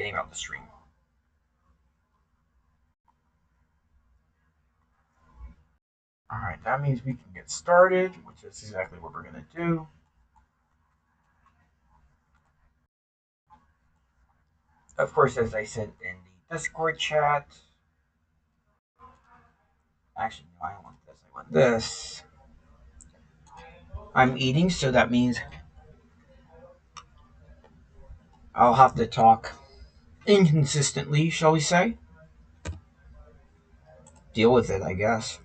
forgetting about the stream. Alright, that means we can get started, which is exactly what we're going to do. Of course, as I said in the Discord chat, actually, no, I don't want this, I want this. I'm eating, so that means I'll have to talk inconsistently, shall we say. Deal with it, I guess.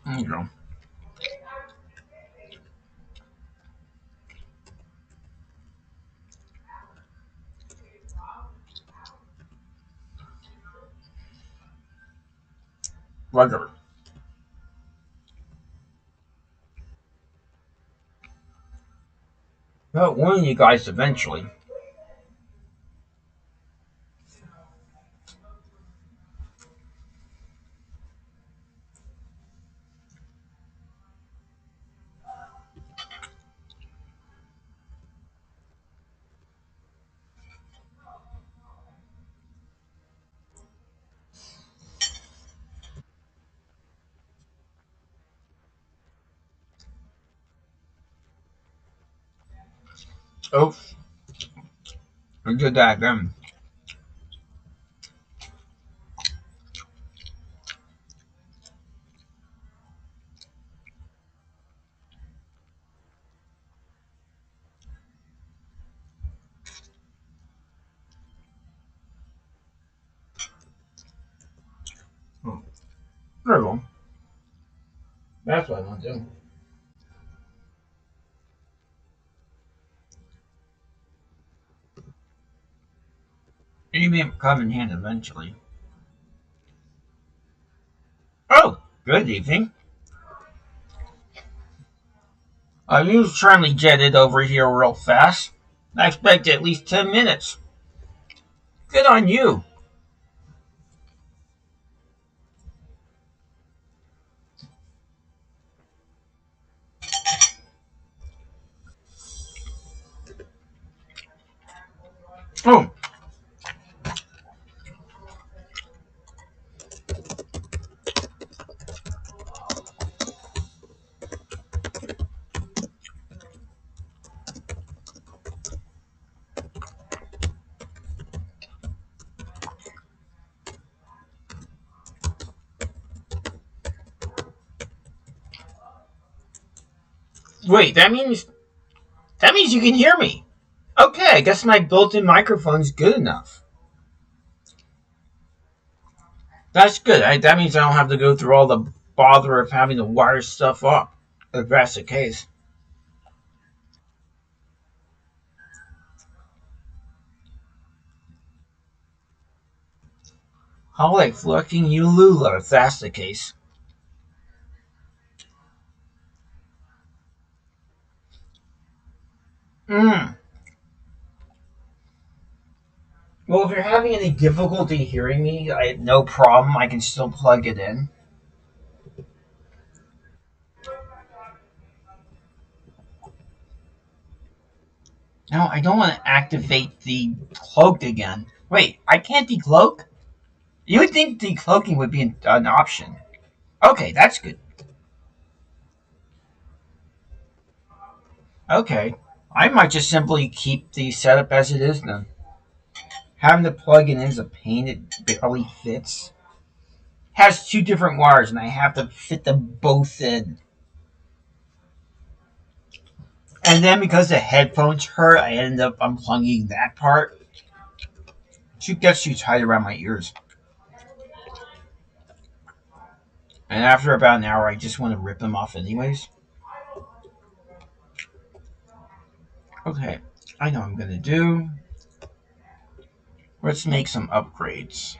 There you go. Regular. But one of you guys eventually. Oh, I did that again. Oh, there we go. That's what I want to do. You may come in hand eventually. Oh, good evening. You certainly jetted over here real fast. I expected at least 10 minutes. Good on you. Oh, wait, that means you can hear me. Okay, I guess my built-in microphone's good enough. That's good. That means I don't have to go through all the bother of having to wire stuff up, if that's the case. Holy fucking Ulula, if that's the case. Hmm. Well, if you're having any difficulty hearing me, I have no problem. I can still plug it in. No, I don't want to activate the cloak again. Wait, I can't decloak? You would think decloaking would be an option. Okay, that's good. Okay. I might just simply keep the setup as it is then. Having to plug it in is a pain. It barely fits. Has two different wires, and I have to fit them both in. And then because the headphones hurt, I ended up unplugging that part. It gets too tight around my ears. And after about an hour, I just want to rip them off anyways. Okay, I know what I'm going to do. Let's make some upgrades.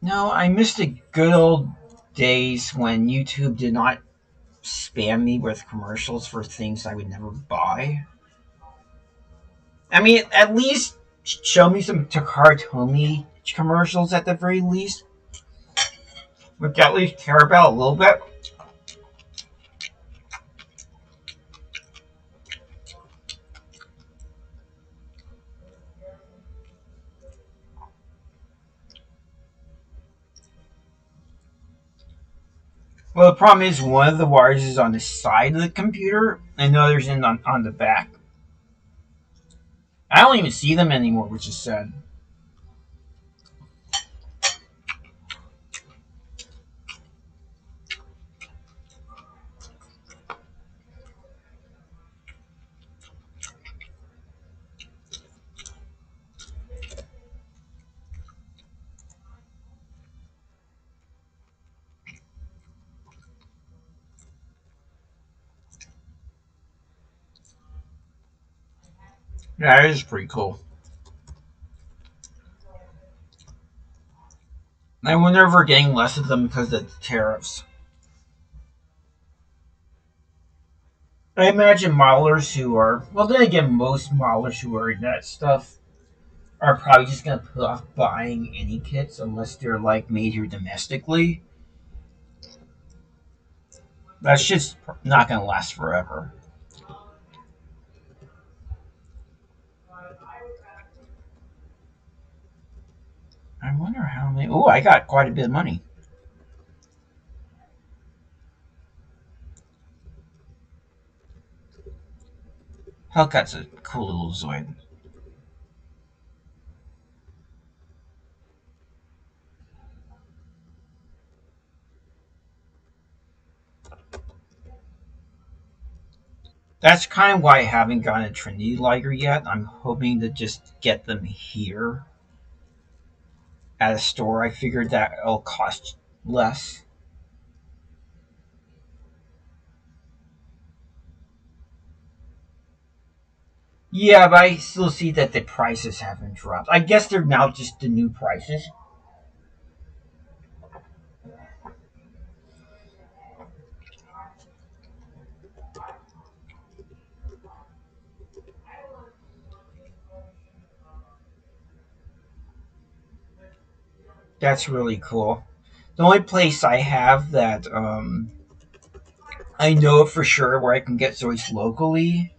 No, I miss the good old days when YouTube did not spam me with commercials for things I would never buy. I mean, at least show me some Takara commercials at the very least, which I at least care about a little bit. Well, the problem is one of the wires is on the side of the computer, and the other's on the back. I don't even see them anymore, which is sad. Yeah, it is pretty cool. I wonder if we're getting less of them because of the tariffs. I imagine modelers who are, well, then again, most modelers who are in that stuff are probably just going to put off buying any kits unless they're like made here domestically. That's just not going to last forever. I wonder how many. Oh, I got quite a bit of money. Hellcat's a cool little Zoid. That's kind of why I haven't gotten a Trinity Liger yet. I'm hoping to just get them here at a store. I figured that it'll cost less. Yeah, but I still see that the prices haven't dropped. I guess they're now just the new prices. That's really cool. The only place I have that I know for sure where I can get Zoids locally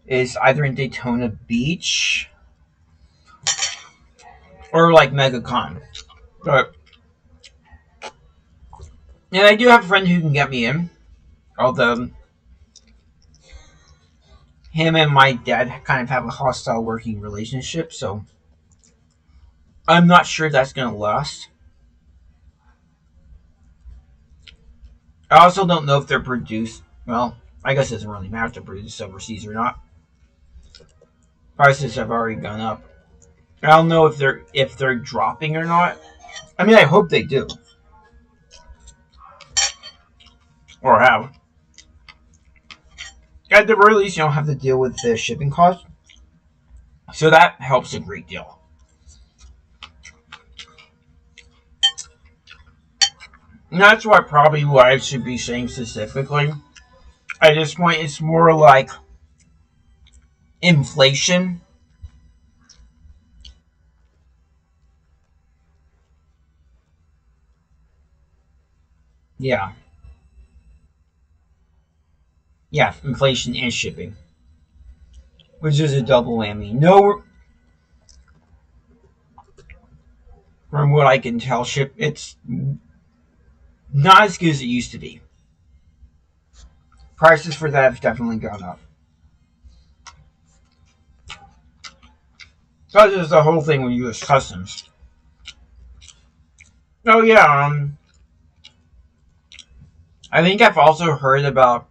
is either in Daytona Beach or like MegaCon. But and I do have a friend who can get me in. Although him and my dad kind of have a hostile working relationship, so I'm not sure that's gonna last. I also don't know if they're produced. Well, I guess it doesn't really matter if they're produced overseas or not. Prices have already gone up. I don't know if they're dropping or not. I mean, I hope they do, or have. At the very least, you don't have to deal with the shipping costs, so that helps a great deal. And that's what probably what I should be saying specifically. At this point, it's more like inflation. Yeah, yeah, inflation and shipping, which is a double whammy. No, from what I can tell, it's not as good as it used to be. Prices for that have definitely gone up. So that's just the whole thing with U.S. Customs. Oh yeah, I think I've also heard about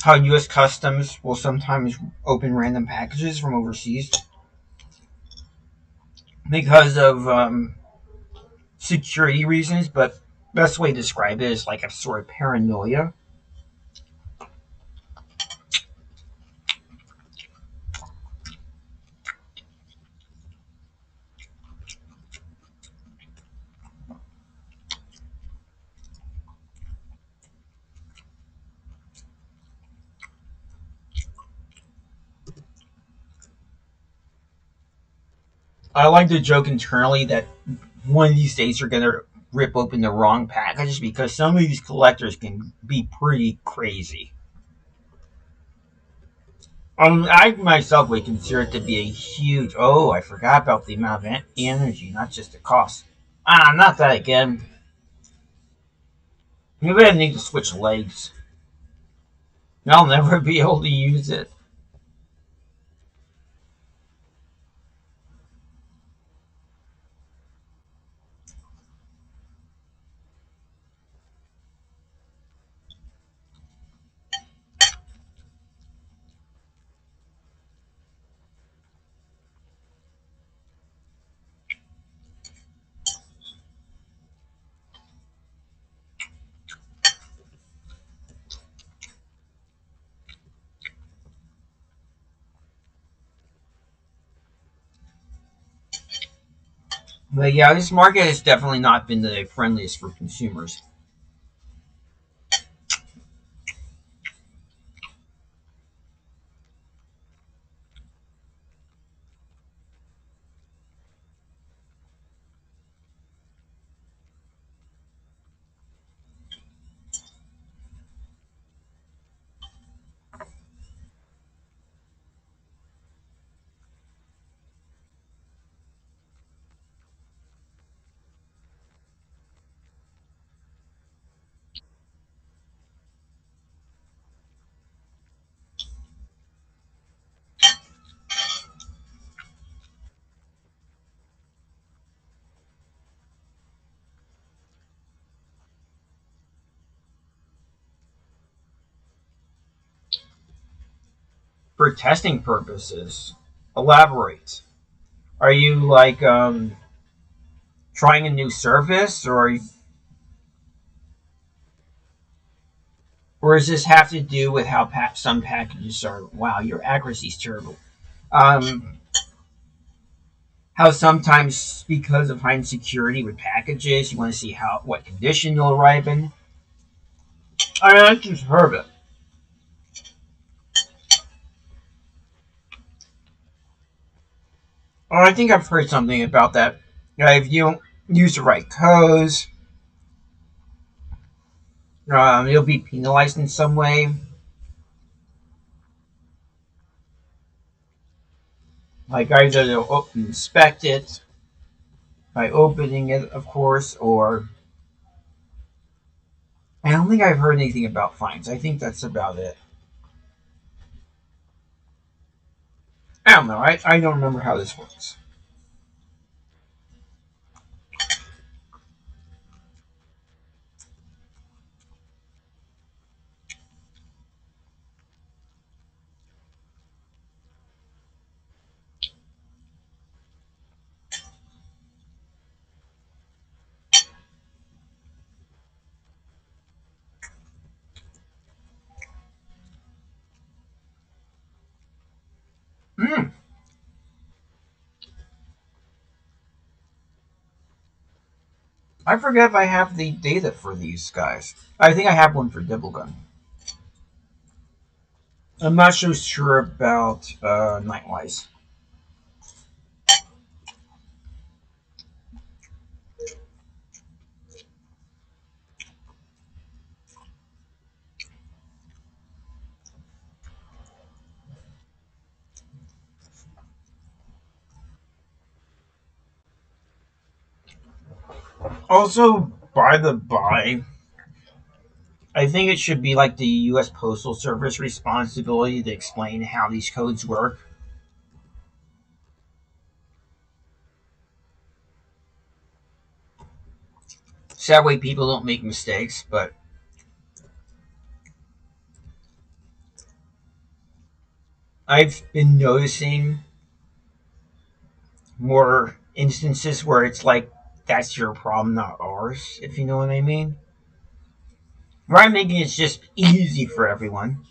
how U.S. Customs will sometimes open random packages from overseas. because of security reasons, but best way to describe it is like a sort of paranoia. I like to joke internally that one of these days you're gonna rip open the wrong packages because some of these collectors can be pretty crazy. I myself would consider it to be a huge. Oh, I forgot about the amount of energy, not just the cost. Ah, not that again. Maybe I need to switch legs. I'll never be able to use it. But yeah, this market has definitely not been the friendliest for consumers. For testing purposes, elaborate. Are you like trying a new service, or does this have to do with how some packages are? Wow, your accuracy is terrible. Um, how sometimes because of high insecurity with packages, you want to see how what condition they'll arrive in. I just heard it. Oh, I think I've heard something about that. If you don't use the right codes, you'll be penalized in some way. Like either they'll inspect it by opening it, of course, or I don't think I've heard anything about fines. I think that's about it. I don't know. I don't remember how this works. Mm, I forget if I have the data for these guys. I think I have one for Double Gun. I'm not so sure about Nightwise. Also, by the by, I think it should be like the U.S. Postal Service responsibility to explain how these codes work. So that way people don't make mistakes. But I've been noticing more instances where it's like that's your problem, not ours, if you know what I mean. Where I'm making it's just easy for everyone.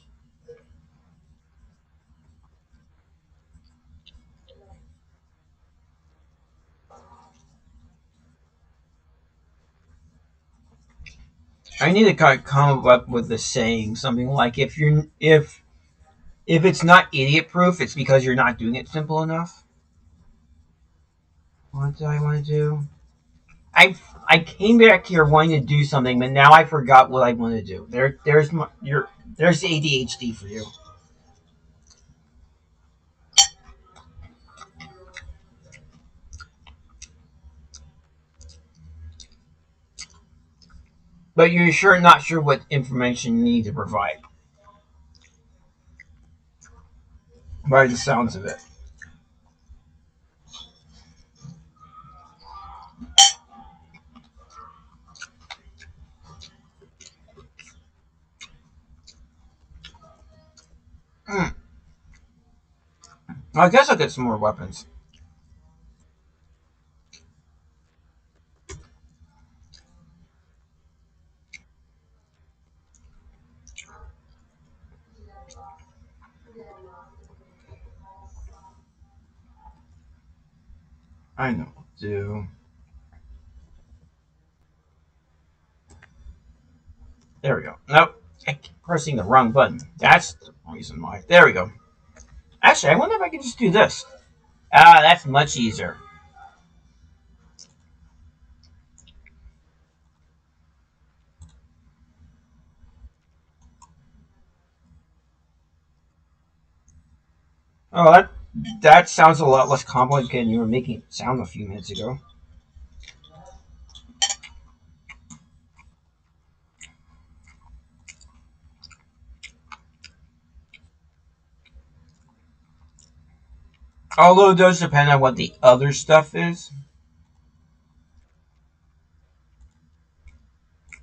I need to kind of come up with the saying, something like if it's not idiot proof, it's because you're not doing it simple enough. What do I want to do? I came back here wanting to do something, but now I forgot what I want to do. There's ADHD for you. But you're sure not sure what information you need to provide by the sounds of it. Hmm. I guess I'll get some more weapons. I know what to do. There we go. Nope. I keep pressing the wrong button. That's the reason why. There we go. Actually, I wonder if I can just do this. Ah, that's much easier. Oh, that sounds a lot less complicated than you were making it sound a few minutes ago. Although it does depend on what the other stuff is.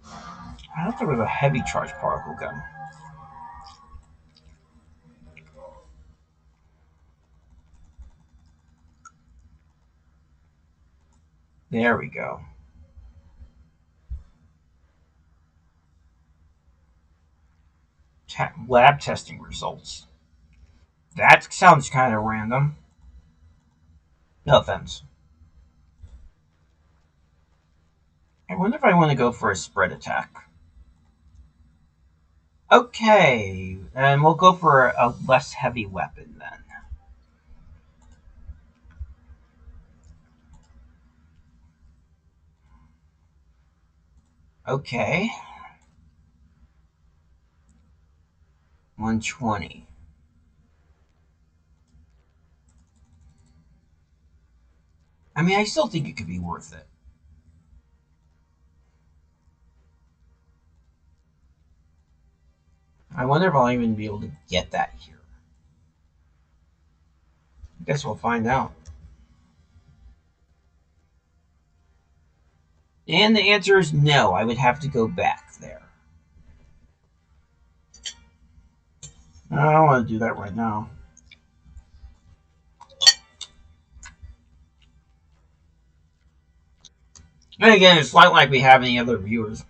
I thought there was a heavy charge particle gun. There we go. Lab testing results. That sounds kind of random. No offense. I wonder if I want to go for a spread attack. Okay, and we'll go for a less heavy weapon then. Okay, 120. I mean, I still think it could be worth it. I wonder if I'll even be able to get that here. I guess we'll find out. And the answer is no, I would have to go back there. I don't want to do that right now. And again, it's not like we have any other viewers.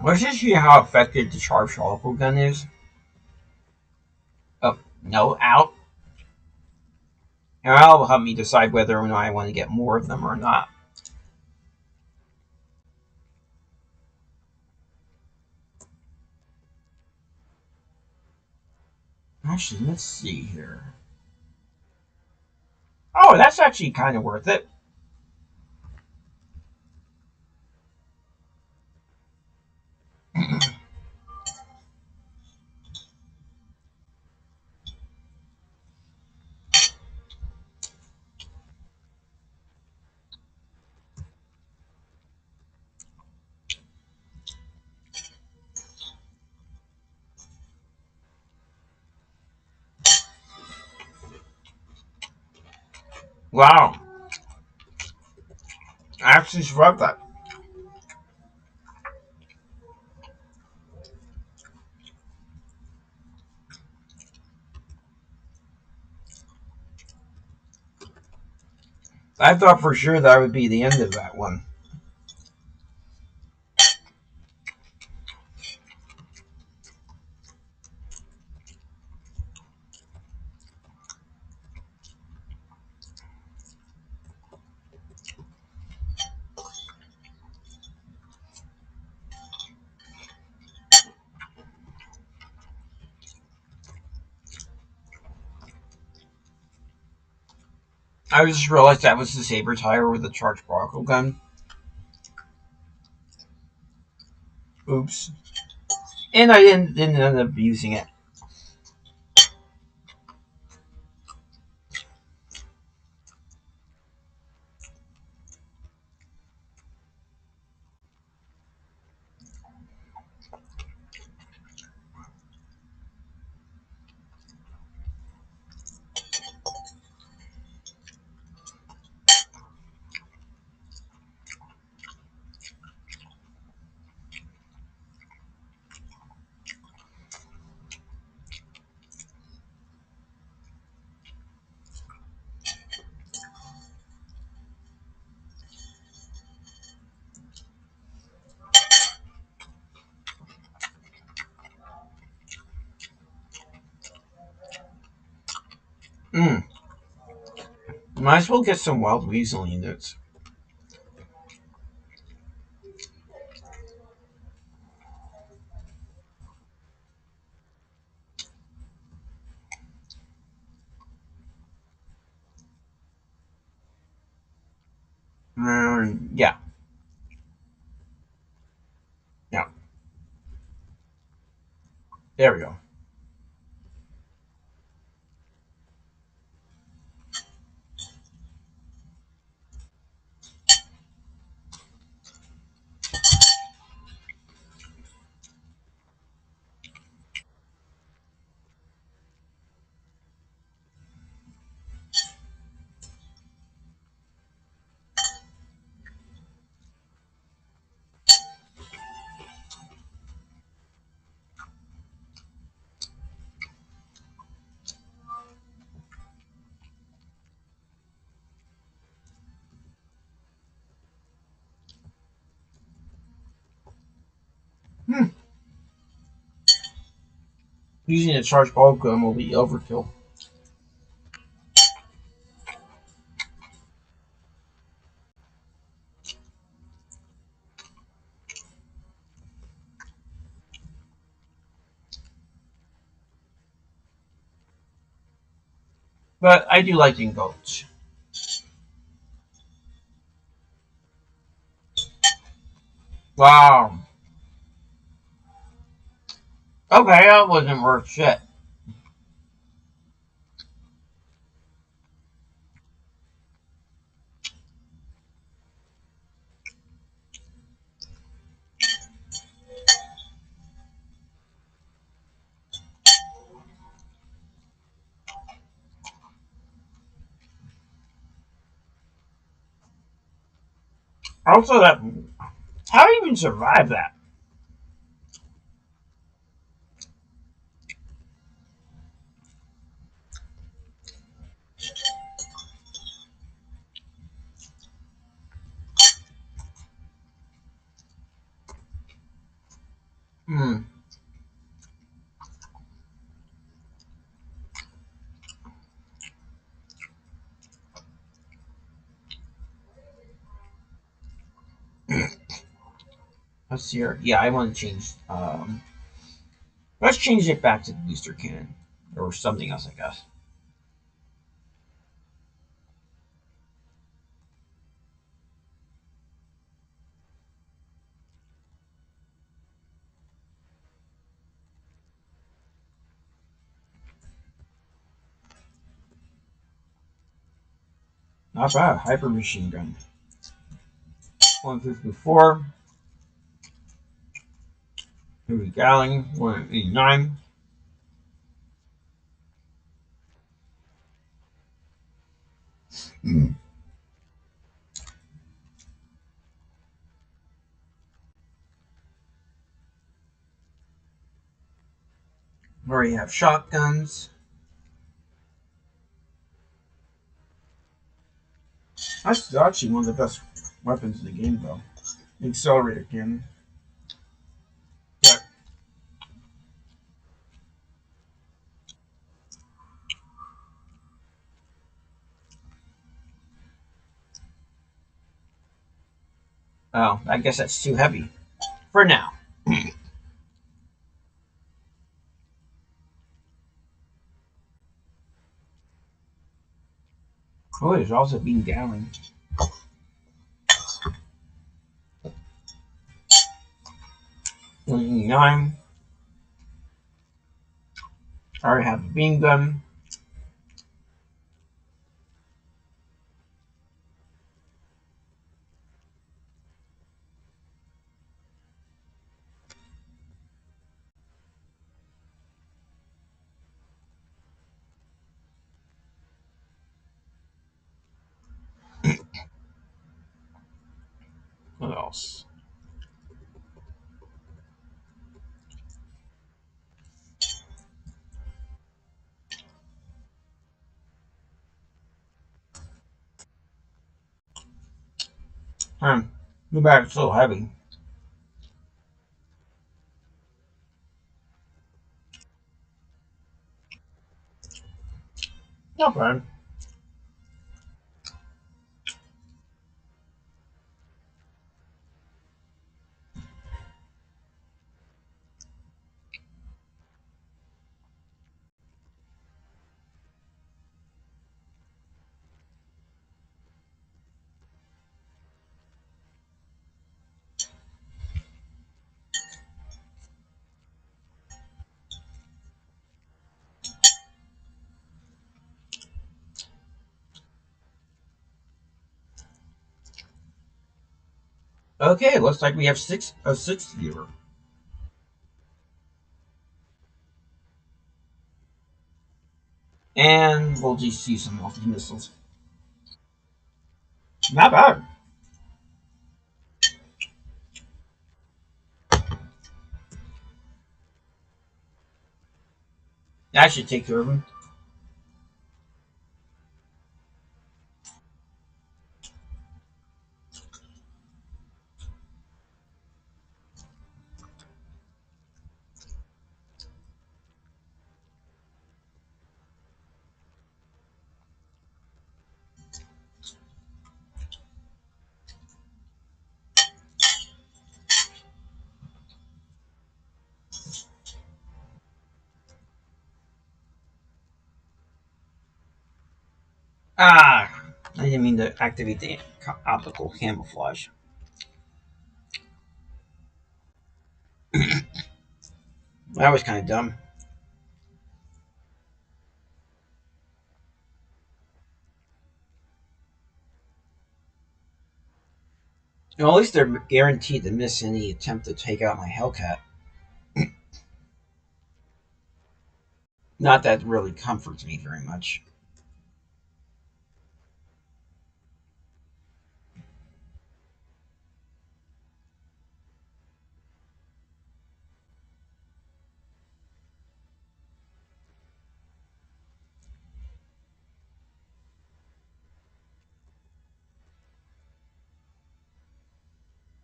Let's just see how effective the charged rifle gun is. Oh, no, out. And that'll help me decide whether or not I want to get more of them or not. Actually, let's see here. Oh, that's actually kind of worth it. Wow. I actually survived that. I thought for sure that would be the end of that one. I just realized that was the saber tire with the charged particle gun. Oops. And I didn't end up using it. Mm. Might as well get some wild weasel units. Yeah. Yeah. There we go. Hmm. Using a charged ball gun will be overkill. But I do like goats. Wow. Okay, that wasn't worth shit. Also, that how do you even survive that? Hmm. Let's see here. Yeah, I want to change. Let's change it back to the booster cannon or something else, I guess. Not bad. Hyper machine gun. 154. Heavy Gallon. 189. Mm. Where you have shotguns. That's actually one of the best weapons in the game, though. The accelerator cannon. But, oh, I guess that's too heavy for now. Oh, there's also being down. 9. I already have the beam gun. What else? Too bad it's so heavy. Not bad. Okay, looks like we have a sixth viewer. And we'll just see some multi missiles. Not bad. That should take care of him. Ah, I didn't mean to activate the optical camouflage. That was kind of dumb. Well, at least they're guaranteed to miss any attempt to take out my Hellcat. Not that really comforts me very much.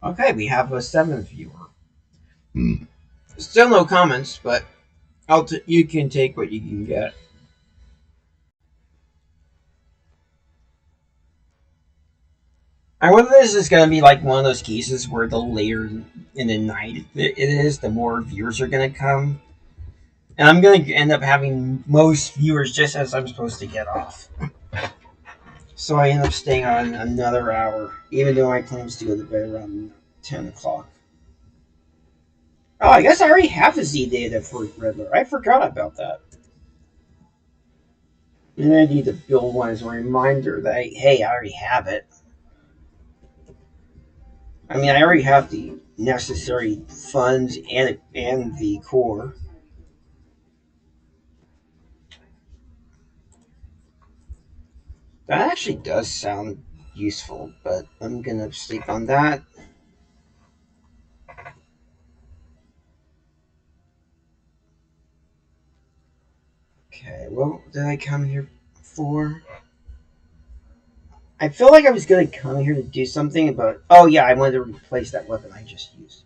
Okay, we have a seventh viewer. Still no comments, but you can take what you can get. I wonder if this is going to be like one of those cases where the later in the night it is, the more viewers are going to come. And I'm going to end up having most viewers just as I'm supposed to get off. So I end up staying on another hour, even though my plans to go to bed around 10 o'clock. Oh, I guess I already have the Z data for Riddler. I forgot about that. And I need to build one as a reminder that, hey, I already have it. I mean, I already have the necessary funds and the core. That actually does sound useful, but I'm gonna sleep on that. Okay, what did I come here for? I feel like I was gonna come here to do something, but oh yeah, I wanted to replace that weapon I just used.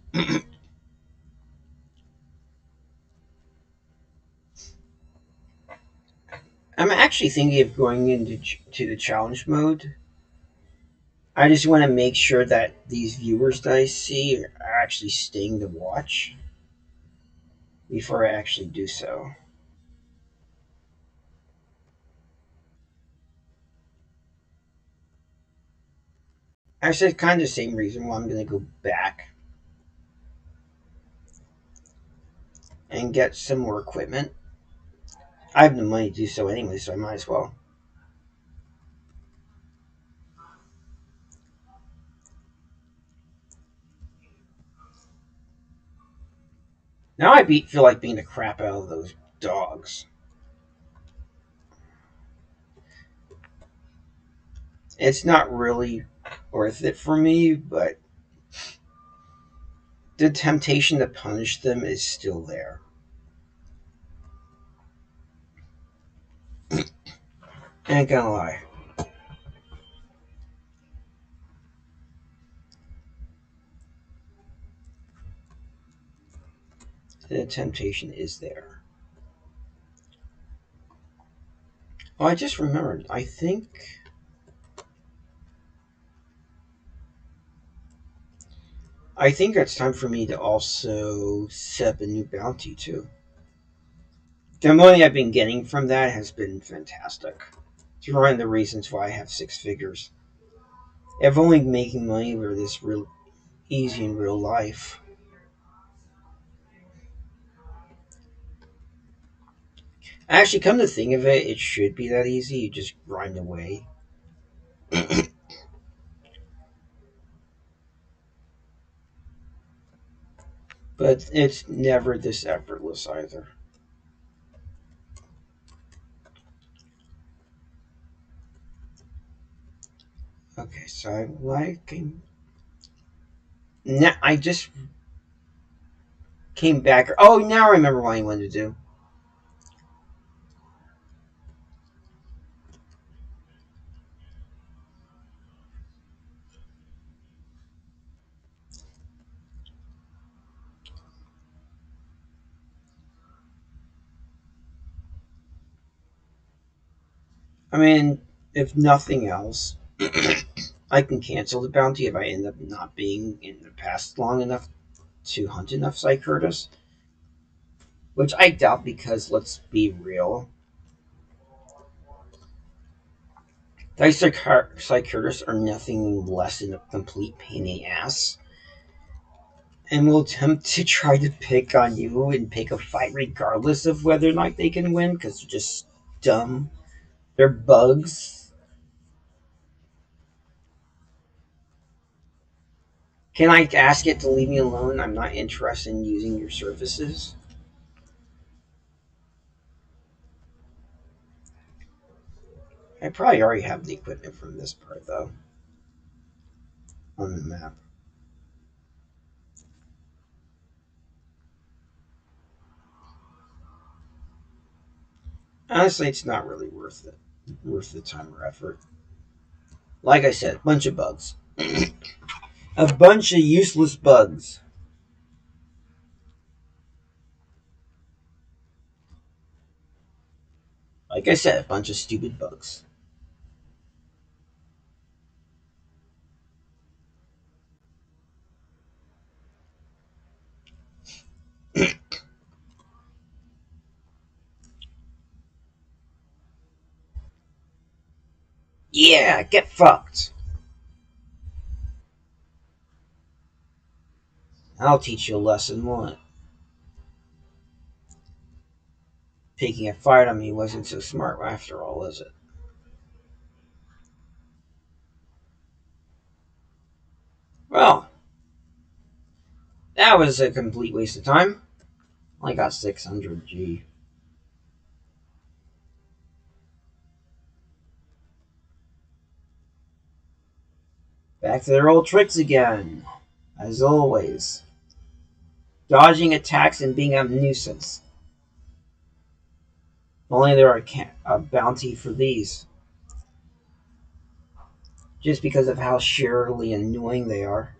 I'm actually thinking of going into to the challenge mode. I just want to make sure that these viewers that I see are actually staying to watch before I actually do so. Actually, it's kind of the same reason why I'm going to go back and get some more equipment. I have the money to do so anyway, so I might as well. Now feel like beating the crap out of those dogs. It's not really worth it for me, but the temptation to punish them is still there. Ain't gonna lie. The temptation is there. Oh, I just remembered. I think it's time for me to also set up a new bounty too. The money I've been getting from that has been fantastic. It's one of the reasons why I have six figures. I've only been making money over this real easy in real life. Actually, come to think of it, it should be that easy. You just grind away. But it's never this effortless either. Okay, so I'm liking. Now I just came back. Oh, now I remember what I wanted to do. I mean, if nothing else, I can cancel the bounty if I end up not being in the past long enough to hunt enough Psychurtus. Which I doubt because, let's be real, these Psychurtus are nothing less than a complete pain in the ass. And will attempt to try to pick on you and pick a fight regardless of whether or not they can win because they're just dumb. They're bugs. Can I ask it to leave me alone? I'm not interested in using your services. I probably already have the equipment from this part though on the map. Honestly, it's not really worth the time or effort. Like I said, a bunch of bugs. A bunch of useless bugs. Like I said, a bunch of stupid bugs. Yeah, get fucked. I'll teach you a lesson, won't it? Taking a fight on me wasn't so smart after all, is it? Well, that was a complete waste of time. I got 600 G. Back to their old tricks again. As always. Dodging attacks and being a nuisance. Only there are a bounty for these. just because of how sheerly annoying they are.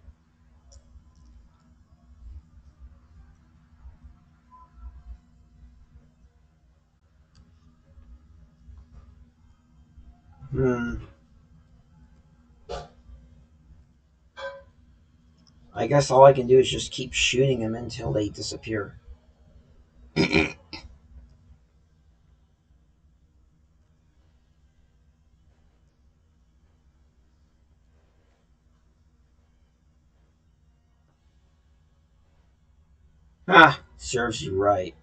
Hmm. I guess all I can do is just keep shooting them until they disappear. Ah, serves you right.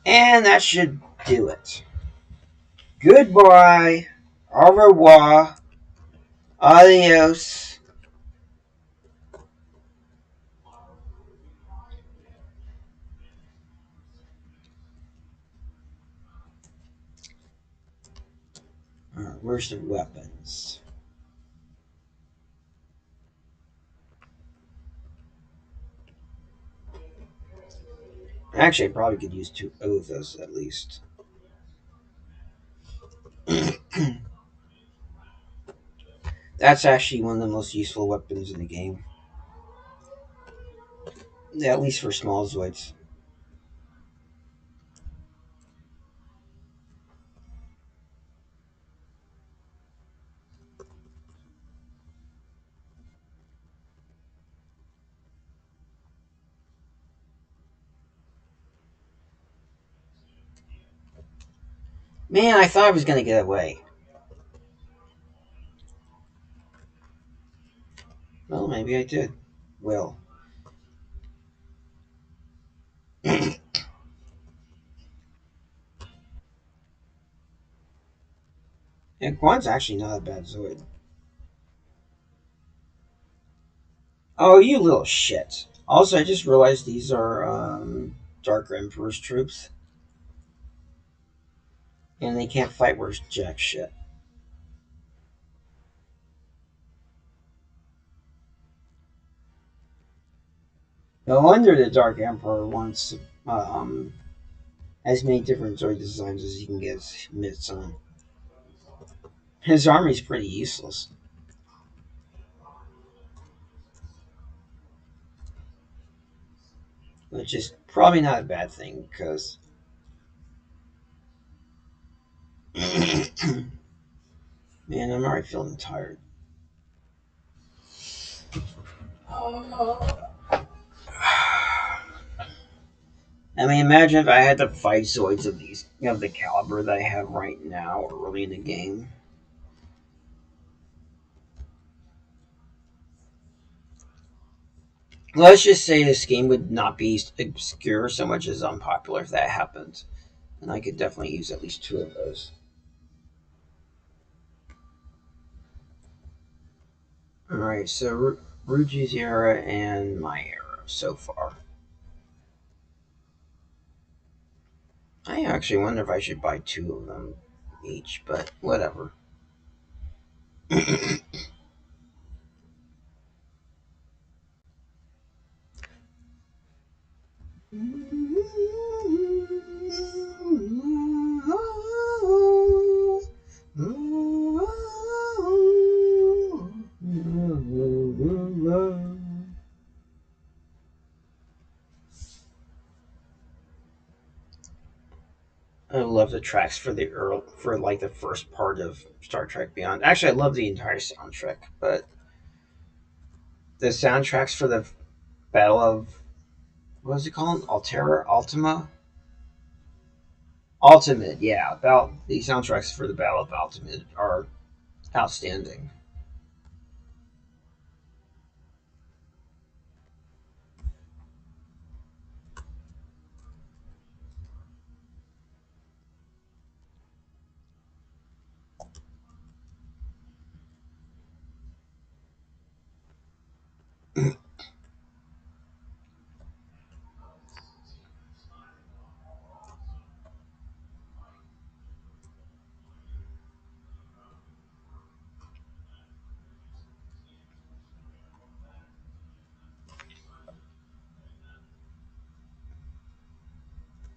And that should do it. Goodbye. Au revoir. Adios. Where's the weapons? Actually, I probably could use two of those at least. That's actually one of the most useful weapons in the game. At least for small Zoids. Man, I thought I was going to get away. Well, maybe I did. Well. And Quan's actually not a bad Zoid. Oh, you little shit. Also, I just realized these are Dark Emperor's troops. And they can't fight worth jack shit. No wonder the Dark Emperor wants as many different Zoid designs as he can get his mitts on. His army's pretty useless. Which is probably not a bad thing, because man, I'm already feeling tired. I mean, imagine if I had to fight Zoids of these, the caliber that I have right now, early in the game. Let's just say this game would not be obscure so much as unpopular if that happens, and I could definitely use at least two of those. All right, so Ruji's era and my era so far. I actually wonder if I should buy two of them each, but whatever. I love the tracks for the first part of Star Trek Beyond. Actually, I love the entire soundtrack, but the soundtracks for the Battle of what was it called? Altera, Ultima, Ultimate. Yeah, about the soundtracks for the Battle of Ultimate are outstanding.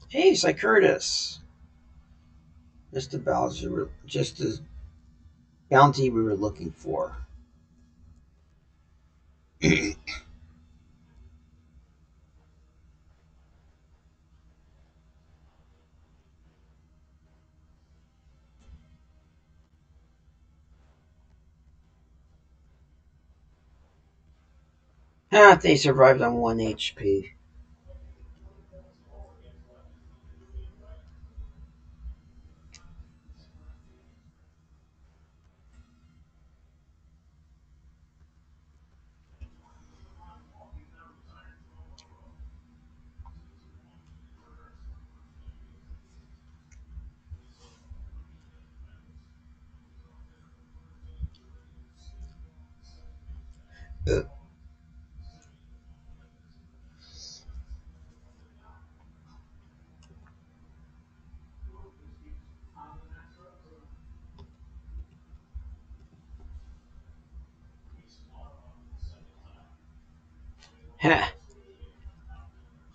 Hey, Sycurtus. Just about just as bounty we were looking for. They survived on 1 HP.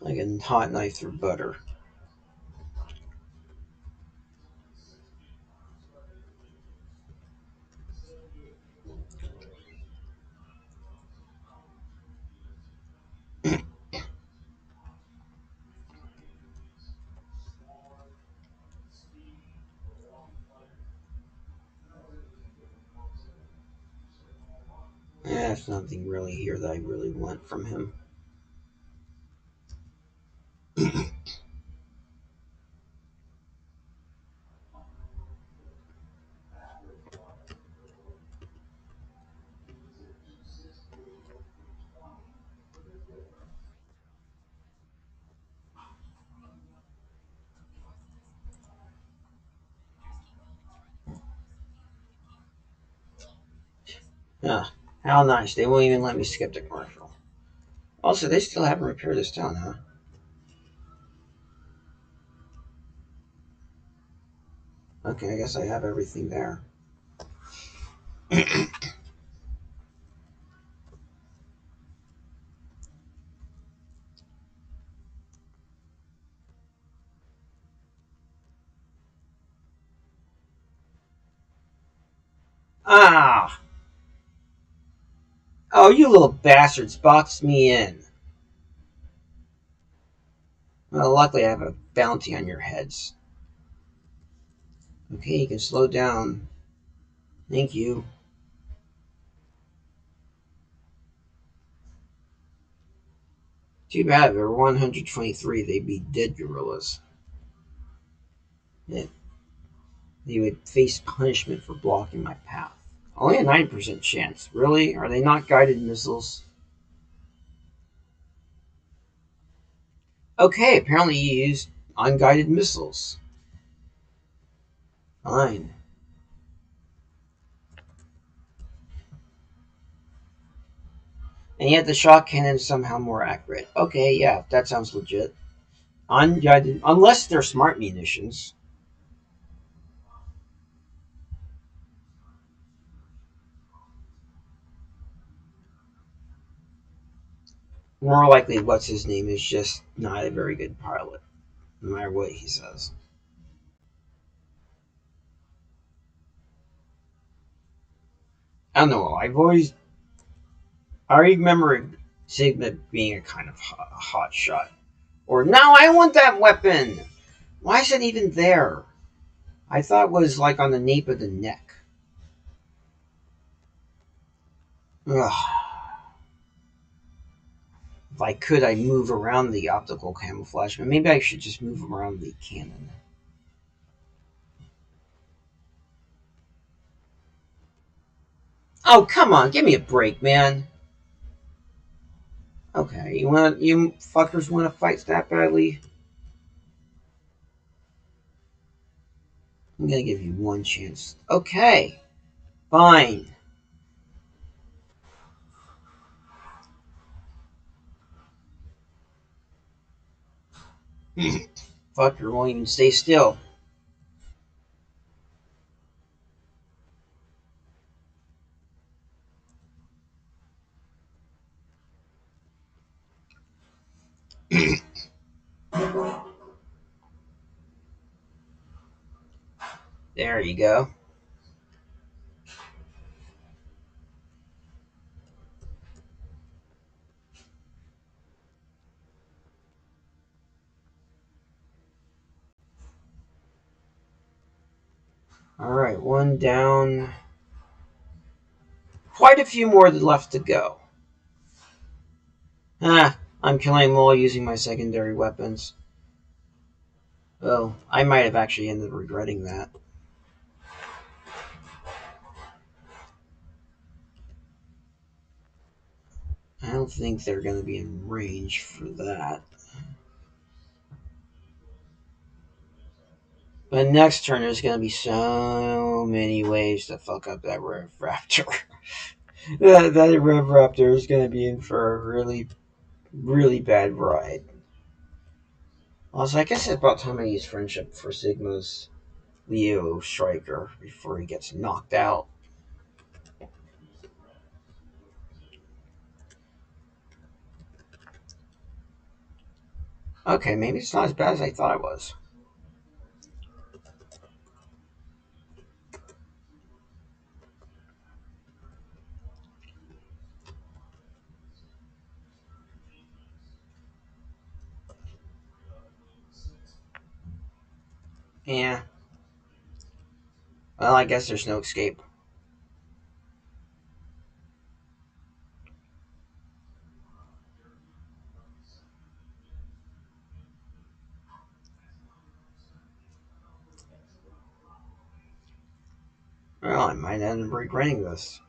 Like a hot knife through butter. There's nothing really here that I really want from him. Ah, how nice. They won't even let me skip the commercial. Also, they still haven't repaired this town, huh? Okay, I guess I have everything there. Ah! Oh, you little bastards boxed me in. Well, luckily I have a bounty on your heads. Okay, you can slow down. Thank you. Too bad, if there were 123, they'd be dead gorillas. Yeah, they would face punishment for blocking my path. Only a 9% chance. Really? Are they not guided missiles? Okay, apparently you used unguided missiles. Fine. And yet the shock cannon is somehow more accurate. Okay, yeah, that sounds legit. Unguided, unless they're smart munitions. More likely, what's his name is just not a very good pilot, no matter what he says. I don't know. I remember Sigma being a kind of hot shot. Or now I want that weapon. Why is it even there? I thought it was like on the nape of the neck. Ugh. If I could, I'd move around the optical camouflage, but maybe I should just move around the cannon. Oh, come on, give me a break, man. Okay, you fuckers want to fight that badly? I'm gonna give you one chance. Okay, fine. Fucker won't even stay still. There you go. Alright, one down. Quite a few more left to go. I'm killing them all using my secondary weapons. Oh, I might have actually ended up regretting that. I don't think they're going to be in range for that. But next turn, there's going to be so many ways to fuck up that Rev Raptor. that Rev Raptor is going to be in for a really, really bad ride. Also, I guess it's about time I use Friendship for Sigma's Leo Striker before he gets knocked out. Okay, maybe it's not as bad as I thought it was. Yeah. Well, I guess there's no escape. Well, I might end up regretting this.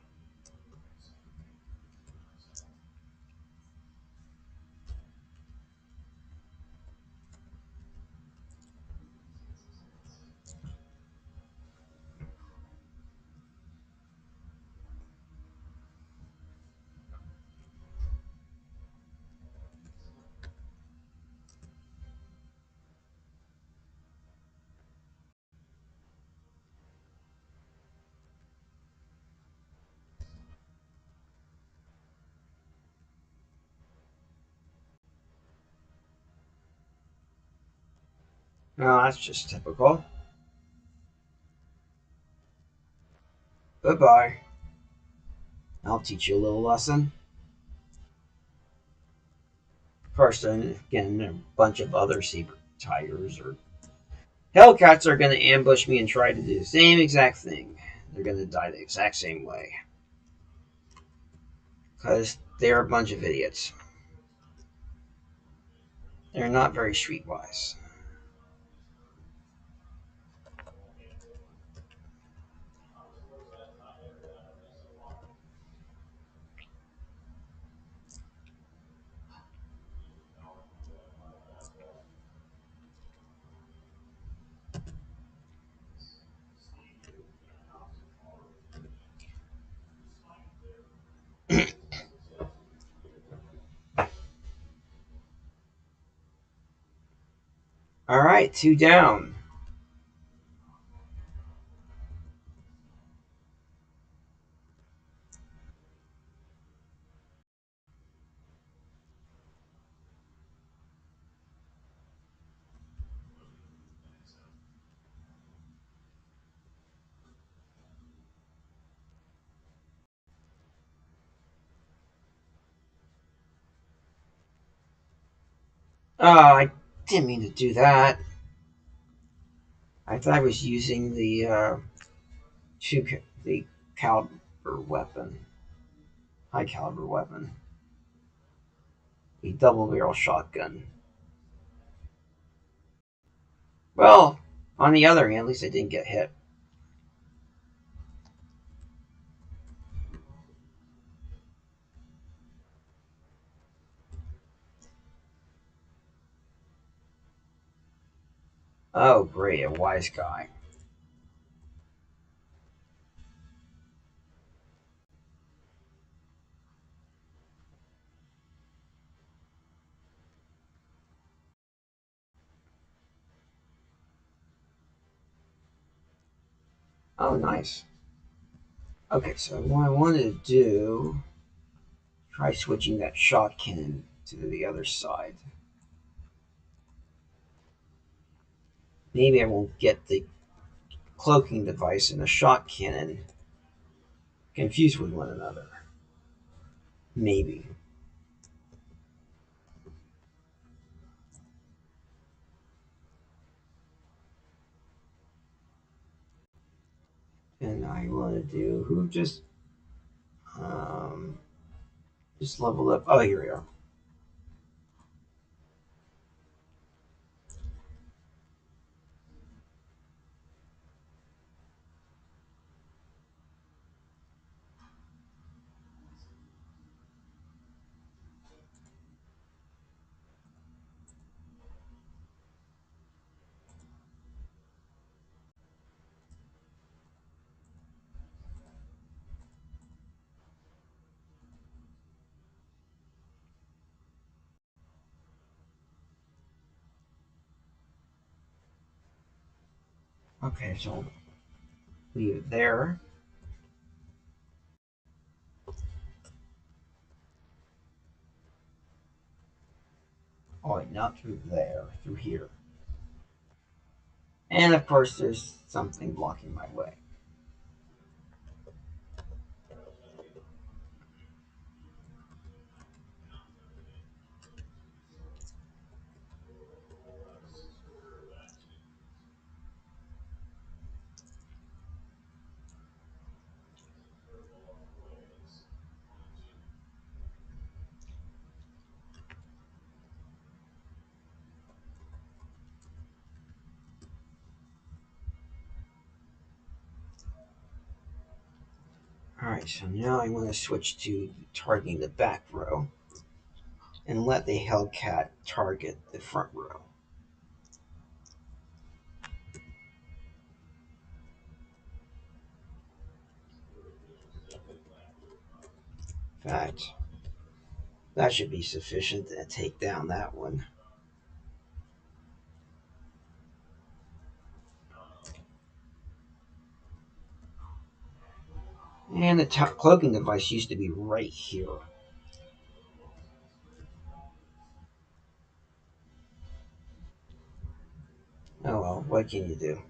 Well, that's just typical. Goodbye. I'll teach you a little lesson. First, again, a bunch of other saber tigers or Hellcats are going to ambush me and try to do the same exact thing. They're going to die the exact same way. Because they're a bunch of idiots. They're not very streetwise. Alright, 2 down. Oh, I didn't mean to do that. I thought I was using the the caliber weapon, high caliber weapon, the double barrel shotgun. Well, on the other hand, at least I didn't get hit. Oh, great, a wise guy. Oh, nice. Okay, so what I wanted to do, try switching that shot cannon to the other side. Maybe I won't get the cloaking device and the shot cannon confused with one another. Maybe. And I want to do who just leveled up. Oh, here we are. Okay, so I'll leave it there. Oh, wait, not through there, through here. And of course, there's something blocking my way. Alright, so now I want to switch to targeting the back row and let the Hellcat target the front row. In fact, that should be sufficient to take down that one. And the cloaking device used to be right here. Oh well, what can you do?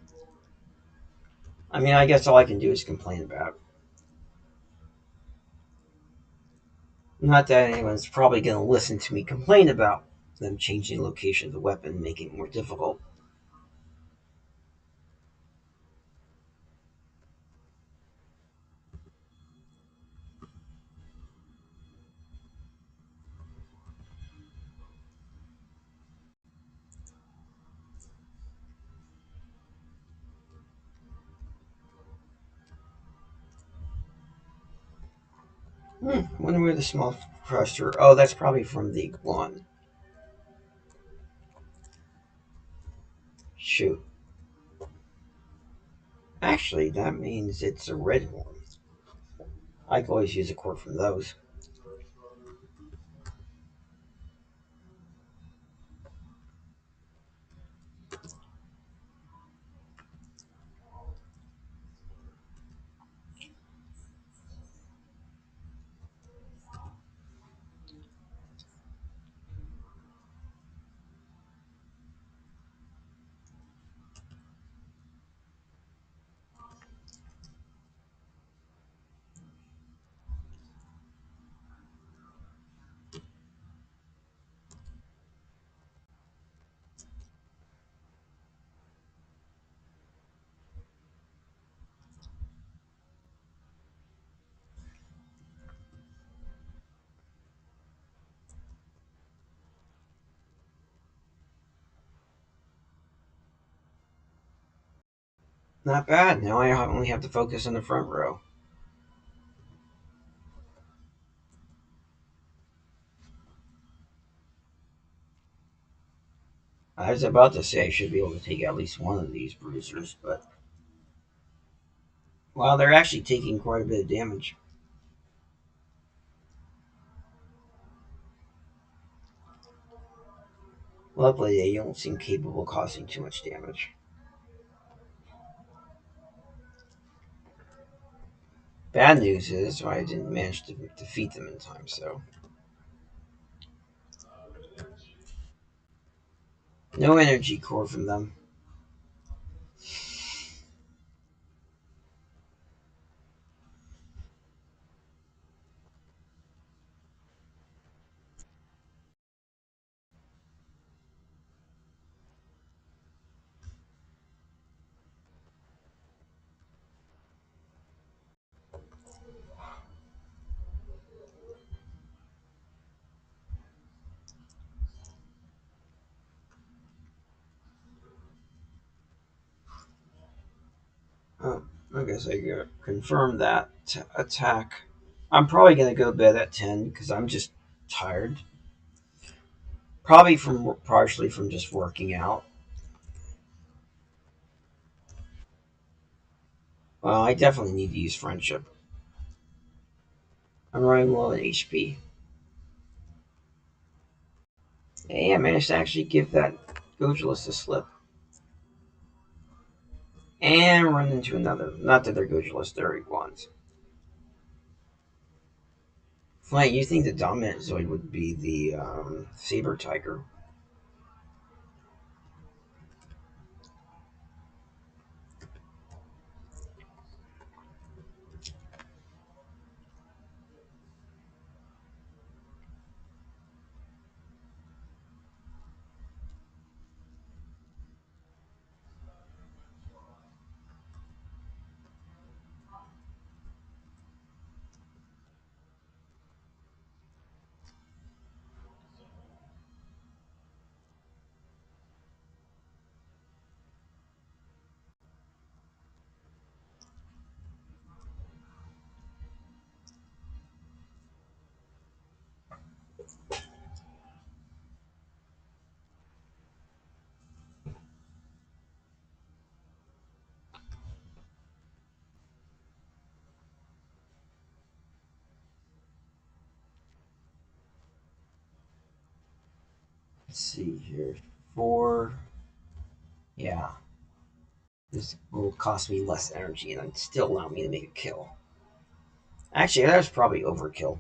I mean, I guess all I can do is complain about it. Not that anyone's probably going to listen to me complain about them changing the location of the weapon, making it more difficult. Wonder where the small thruster. Oh, that's probably from the one. Shoot. Actually, that means it's a red one. I can always use a core from those. Not bad. Now I only have to focus on the front row. I was about to say I should be able to take at least one of these bruisers, but well, they're actually taking quite a bit of damage. Luckily, they don't seem capable of causing too much damage. Bad news is I didn't manage to defeat them in time, so no energy core from them. I guess I confirm that attack. I'm probably gonna go to bed at 10 because I'm just tired. Probably from partially from just working out. Well, I definitely need to use friendship. I'm running low on HP. Hey, I managed to actually give that Gojulus a slip. And run into another. Not that they're Gojulus, they're ones. Flank, you think the dominant Zoid would be the Saber Tiger? Let's see here. 4. Yeah. This will cost me less energy and still allow me to make a kill. Actually, that was probably overkill.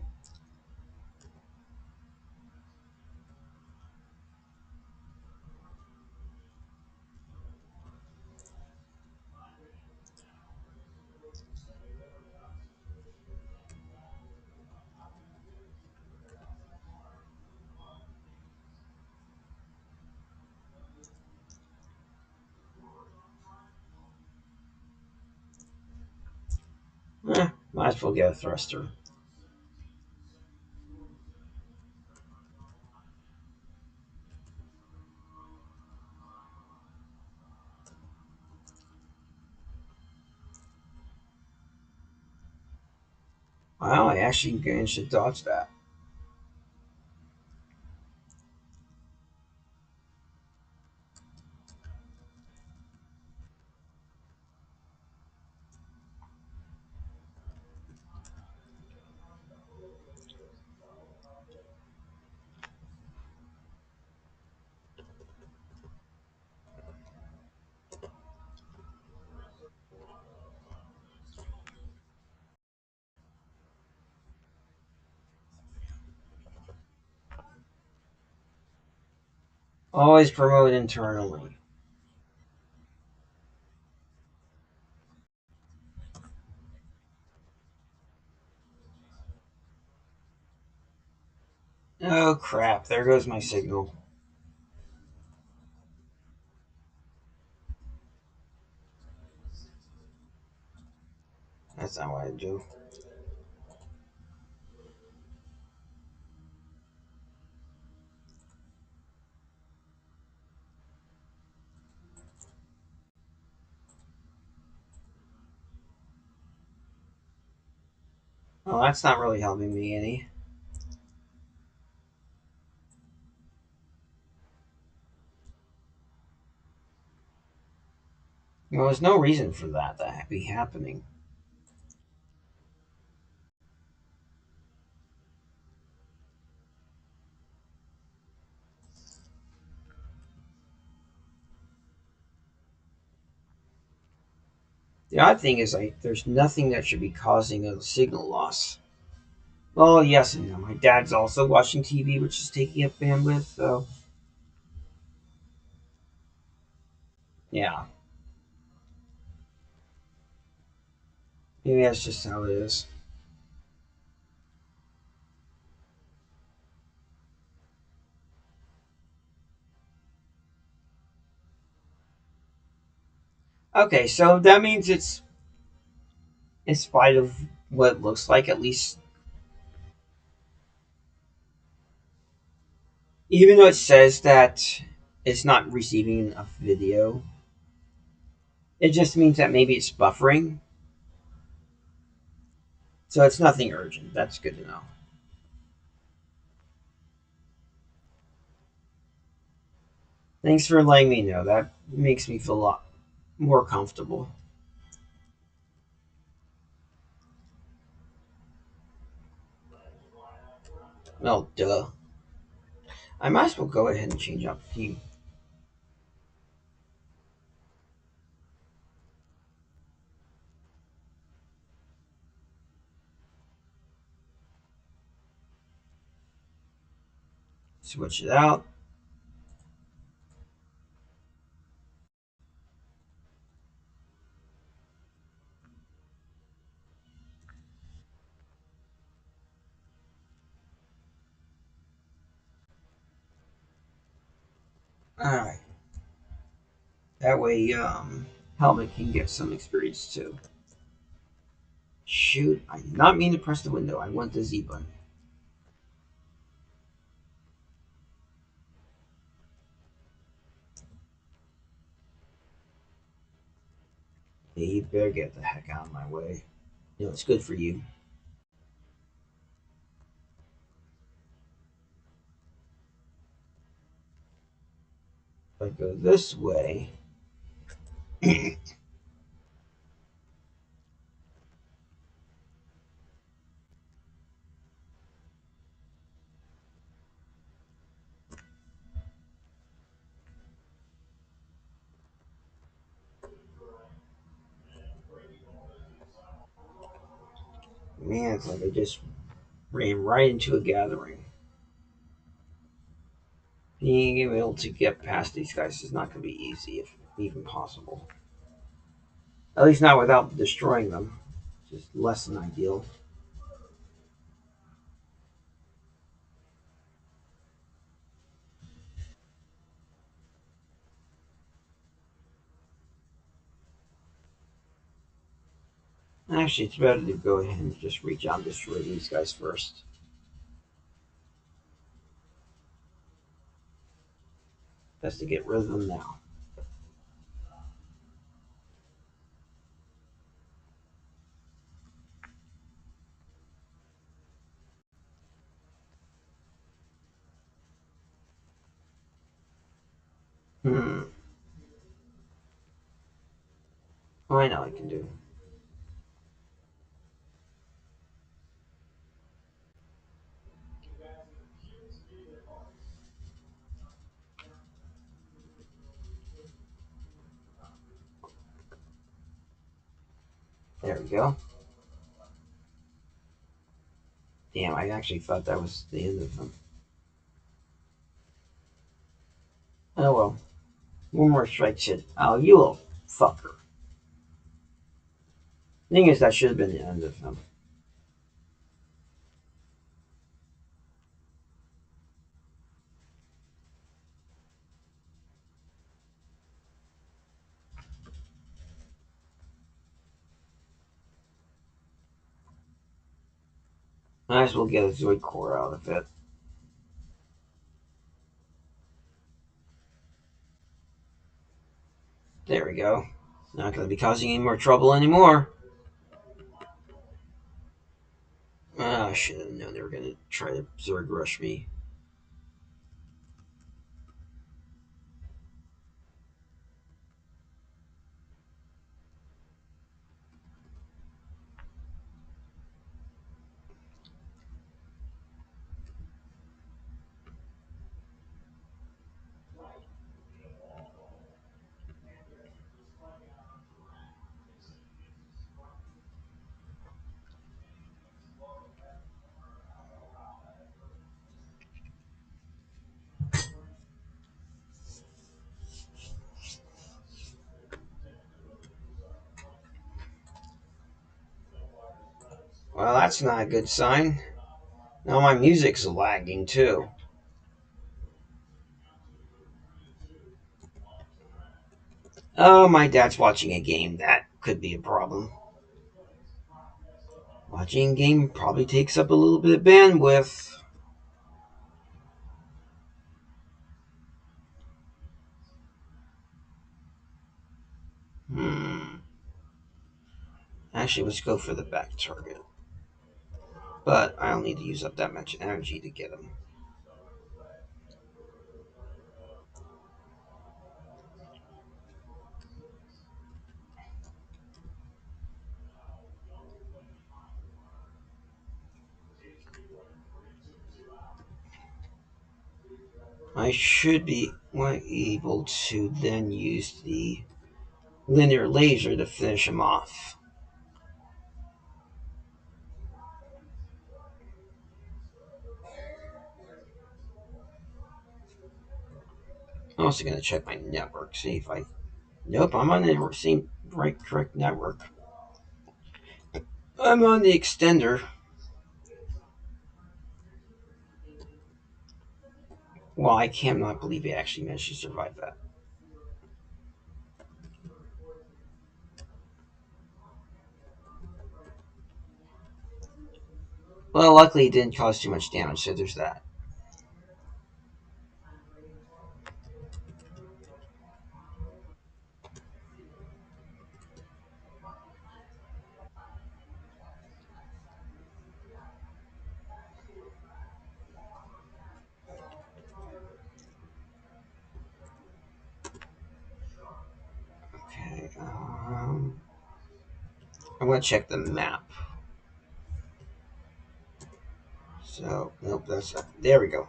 Might as well get a thruster. Wow, I actually managed to dodge that. Always promote internally. Oh crap, there goes my signal. That's not what I do. Well, that's not really helping me any. Well, there's no reason for that to be happening. The odd thing is, there's nothing that should be causing a signal loss. Well, yes and no. My dad's also watching TV, which is taking up bandwidth, so yeah. Maybe that's just how it is. Okay, so that means it's, in spite of what it looks like, at least, even though it says that it's not receiving enough video, it just means that maybe it's buffering. So it's nothing urgent. That's good to know. Thanks for letting me know. That makes me feel a lot more comfortable. Well, duh. I might as well go ahead and change out the team. Switch it out. Alright. That way, Helmet can get some experience too. Shoot, I did not mean to press the window. I want the Z button. Hey, you better get the heck out of my way. You know, it's good for you. If I go this way, man, it's like I just ran right into a gathering. Being able to get past these guys is not going to be easy, if even possible. At least not without destroying them. Just less than ideal. Actually, it's better to go ahead and just reach out and destroy these guys first. Best to get rid of them now. Hmm. Oh, I know I can do. There we go. Damn, I actually thought that was the end of them. Oh well. One more strike shit. Oh, you little fucker. Thing is, that should have been the end of them. Might as well get a Zoid core out of it. There we go. Not going to be causing any more trouble anymore. I should have known they were going to try to Zord rush me. Well, that's not a good sign. Now my music's lagging too. Oh, my dad's watching a game. That could be a problem. Watching a game probably takes up a little bit of bandwidth. Hmm. Actually, let's go for the back target. but I don't need to use up that much energy to get them. I should be able to then use the linear laser to finish them off. I'm also going to check my network, see if I. Nope, I'm on the same correct network. I'm on the extender. Well, I cannot believe he actually managed to survive that. Well, luckily it didn't cause too much damage, so there's that. Okay, I'm going to check the map. So, nope, that's not. There we go.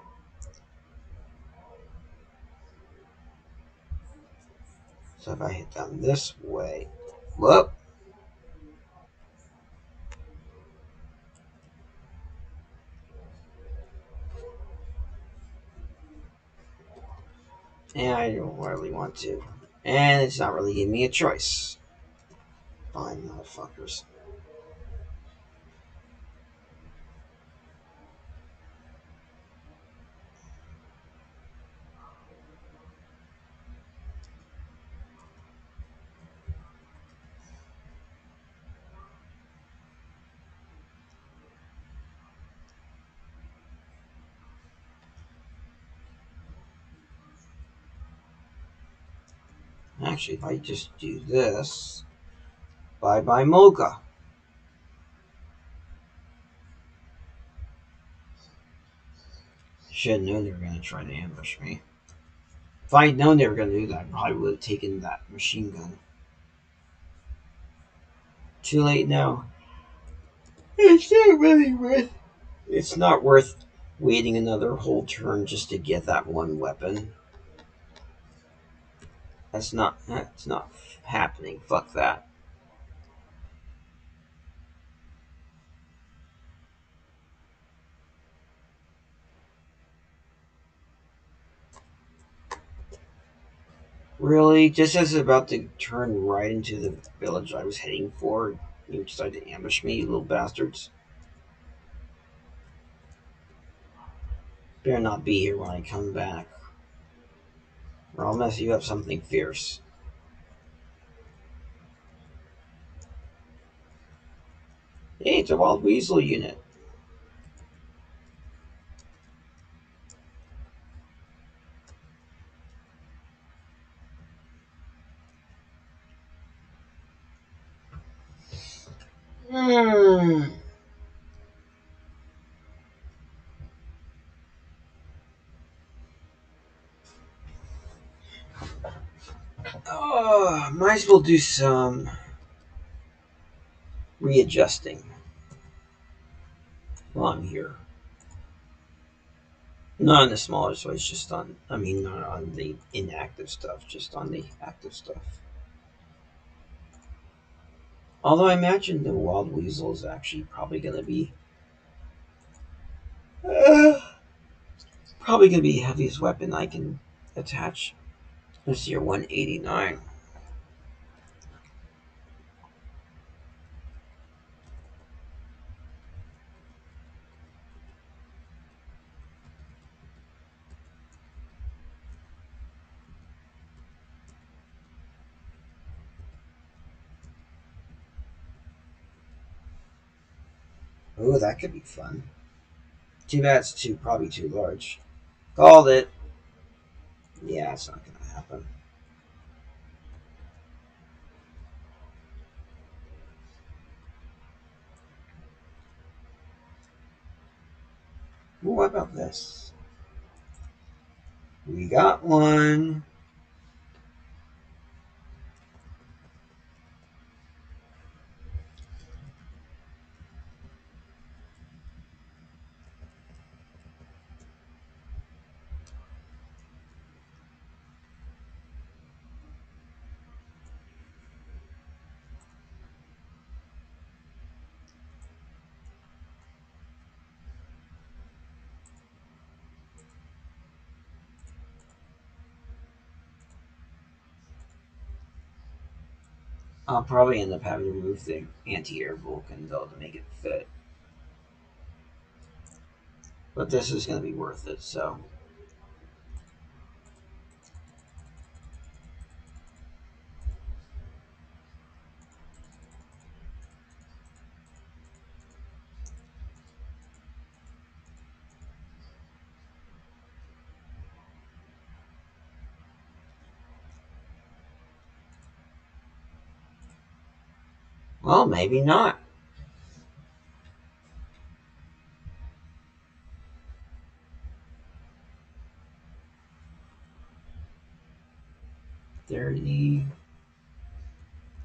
So if I hit down this way, whoop. And I don't really want to. And it's not really giving me a choice. Fine, motherfuckers. Actually, if I just do this, bye bye Mocha. Should have known they were going to try to ambush me. If I had known they were going to do that, I probably would have taken that machine gun. Too late now. It's not really worth. It's not worth waiting another whole turn just to get that one weapon. That's not happening. Fuck that. Really? Just as it's about to turn right into the village I was heading for, you decided to ambush me, you little bastards. Better not be here when I come back, or I'll mess you up something fierce. Hey, it's a wild weasel unit. Hmm. Oh, might as well do some readjusting while I'm here. Not on the smaller Zoids, just on, I mean, not on the inactive stuff, just on the active stuff. Although I imagine the Wild Weasel is actually probably going to be. Uh, Probably going to be the heaviest weapon I can attach this year 189. Oh, that could be fun. Too bad it's probably too large. Called it. Yeah, it's not going to happen. Well, what about this? We got one. I'll probably end up having to remove the anti-air Vulcan though to make it fit. But this is going to be worth it, so. Well, maybe not. $30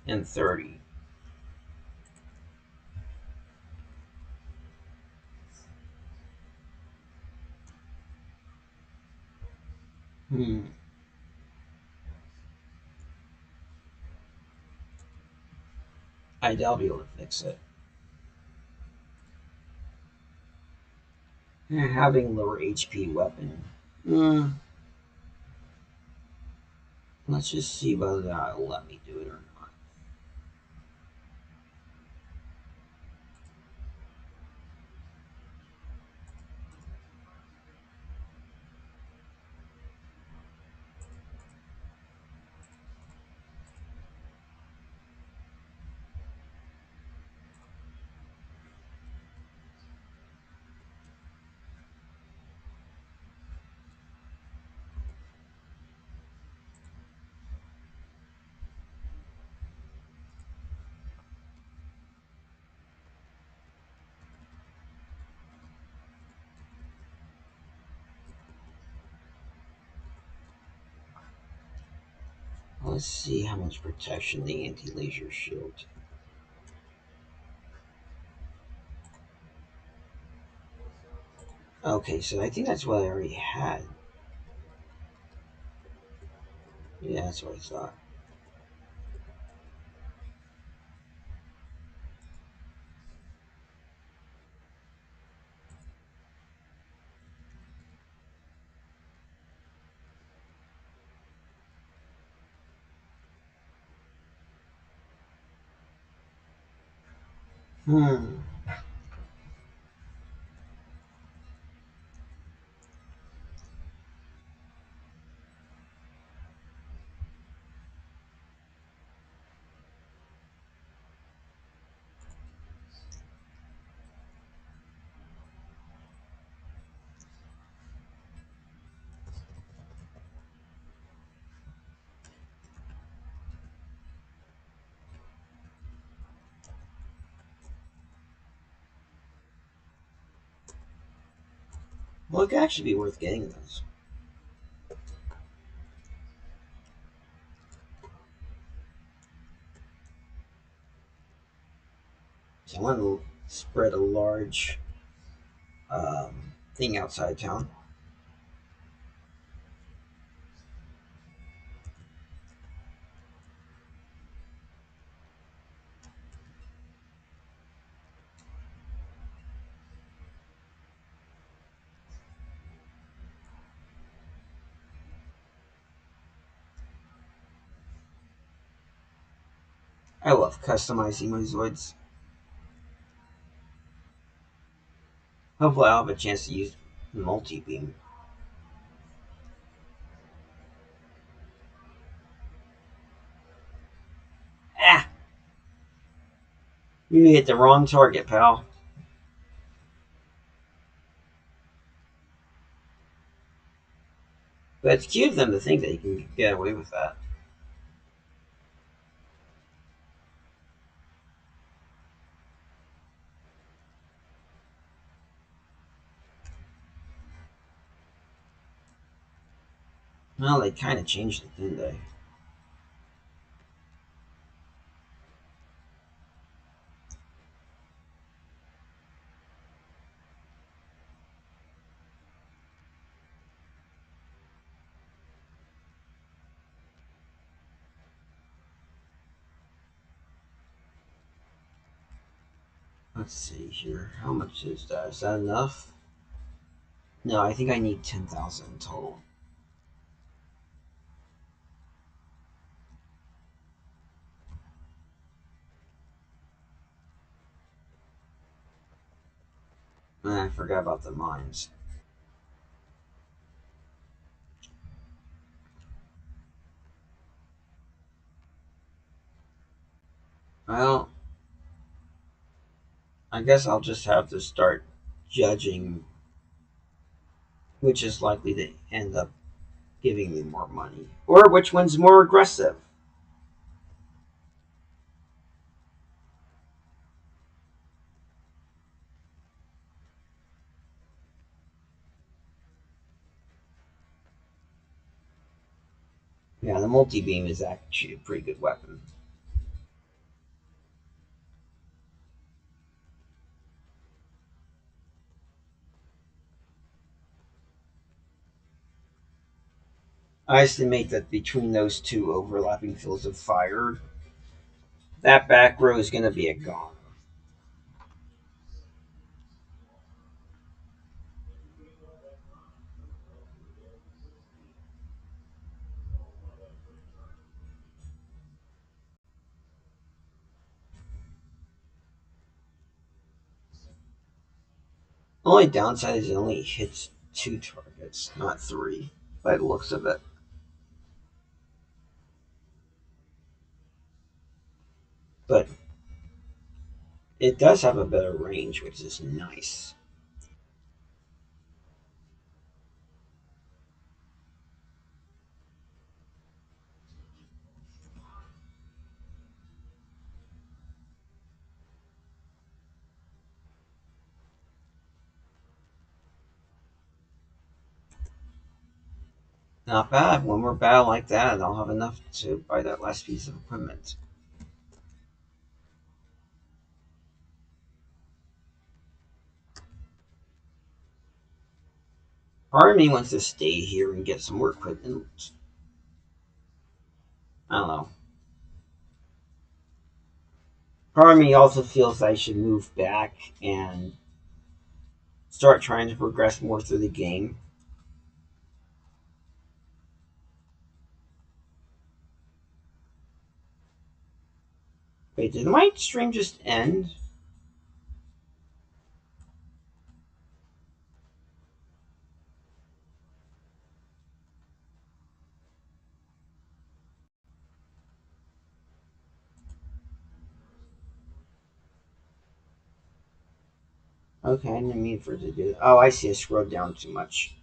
and $30. Hmm. I doubt I'll be able to fix it. Having lower HP weapon. Hmm. Let's just see whether that'll let me do it or not. Let's see how much protection the anti-laser shield. Okay, so I think that's what I already had. Yeah, that's what I thought. Hmm. Well, it could actually be worth getting those. So I want to spread a large thing outside town. I love customizing my Zoids. Hopefully, I'll have a chance to use multi beam. Ah, you hit the wrong target, pal. But it's cute of them to think that you can get away with that. Well, they kind of changed it, didn't they? Let's see here. How much is that? Is that enough? No, I think I need 10,000 total. I forgot about the mines. Well, I guess I'll just have to start judging which is likely to end up giving me more money, or which one's more aggressive. Yeah, the multi beam is actually a pretty good weapon. I estimate that between those two overlapping fields of fire, that back row is going to be a gone. The only downside is it only hits two targets, not three, by the looks of it. But it does have a better range, which is nice. Not bad. One more battle like that, and I'll have enough to buy that last piece of equipment. Part of me wants to stay here and get some more equipment. I don't know. Part of me also feels I should move back and start trying to progress more through the game. Wait, did my stream just end? Okay, I didn't mean for it to do that. Oh, I see. I scrolled down too much.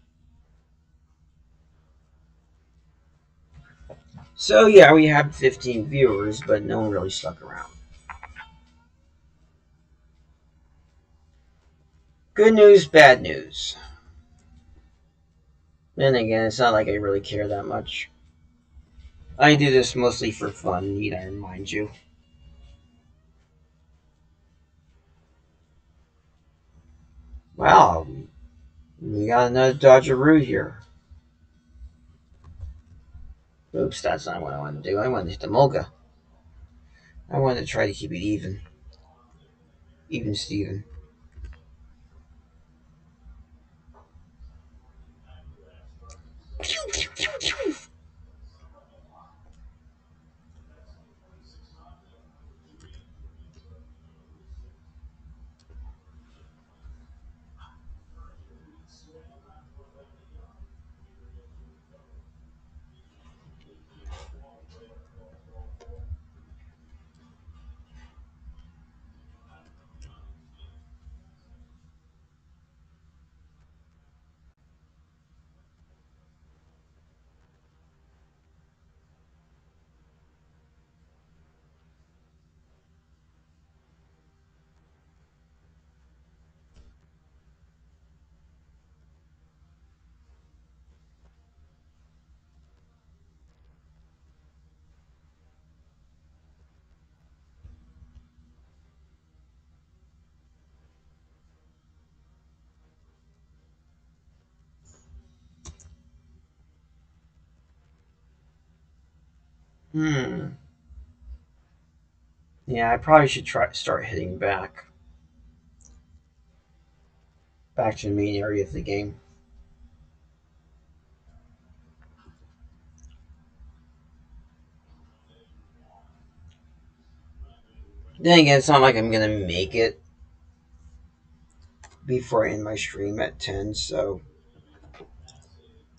So, yeah, we had 15 viewers, but no one really stuck around. Good news, bad news. Then again, it's not like I really care that much. I do this mostly for fun, need I remind you. Wow, we got another Dodgeroo here. Oops, that's not what I wanted to do. I wanted to hit the Mulga. I wanted to try to keep it even. Even Steven. Hmm. Yeah, I probably should start heading back to the main area of the game. Then again, it's not like I'm gonna make it before I end my stream at 10, so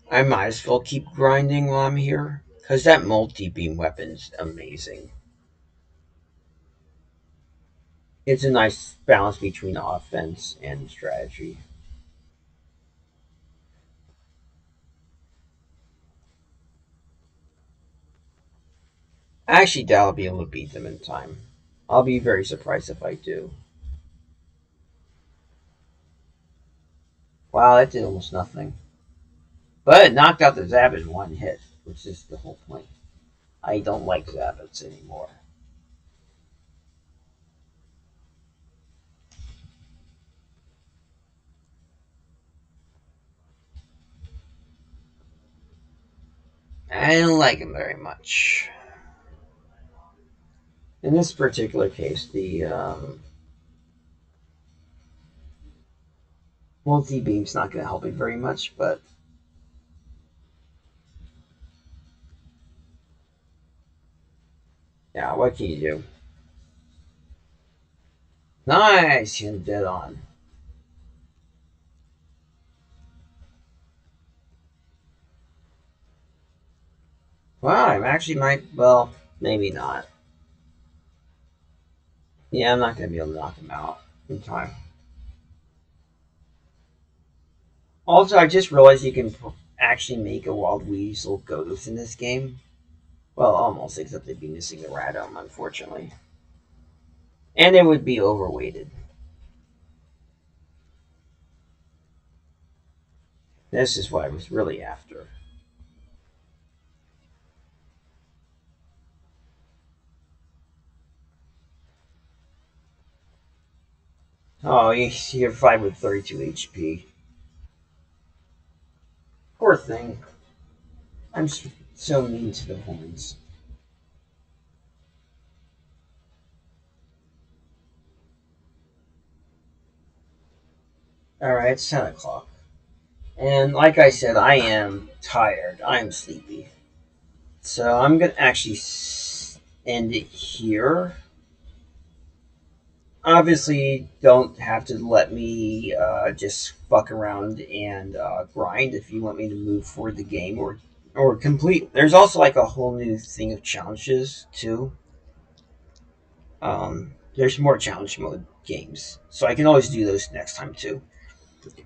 I might as well keep grinding while I'm here. Because that multi beam weapon's amazing. It's a nice balance between offense and strategy. I actually doubt I'll be able to beat them in time. I'll be very surprised if I do. Wow, that did almost nothing. But it knocked out the Zab in one hit, which is the whole point. I don't like Zabbits anymore. I don't like him very much. In this particular case, the multi beam's not going to help me very much, but yeah, what can you do? Nice, him dead on. Wow, I'm actually might. Well, maybe not. Yeah, I'm not going to be able to knock him out in time. Also, I just realized you can actually make a wild weasel ghost in this game. Well, almost, except they'd be missing the Radom, unfortunately. And it would be overweighted. This is what I was really after. Oh, you're 5 with 32 HP. Poor thing. I'm so mean to the horns. Alright, it's 10 o'clock. And like I said, I am tired. I am sleepy. So I'm going to actually end it here. Obviously, don't have to let me just fuck around and grind if you want me to move forward the game or complete. There's also like a whole new thing of challenges too. There's more challenge mode games, so I can always do those next time too.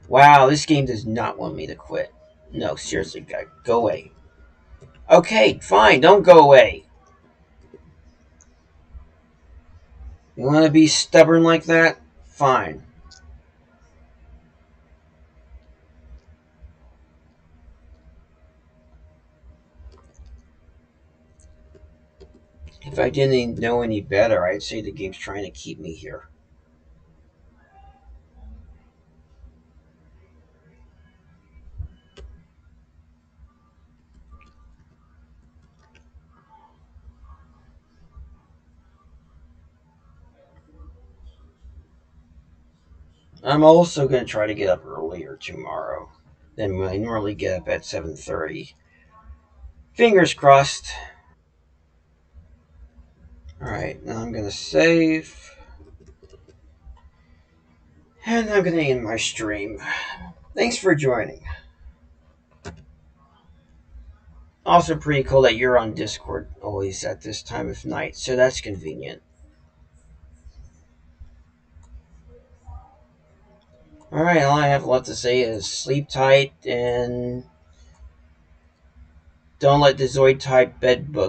Wow, this game does not want me to quit. No, seriously, guy, go away. Okay, fine, don't go away. You want to be stubborn like that? Fine. If I didn't know any better, I'd say the game's trying to keep me here. I'm also going to try to get up earlier tomorrow than I normally get up at 7:30. Fingers crossed. Alright, now I'm going to save. And I'm going to end my stream. Thanks for joining. Also pretty cool that you're on Discord always at this time of night, so that's convenient. Alright, all I have left to say is sleep tight and don't let the Zoid type bed bug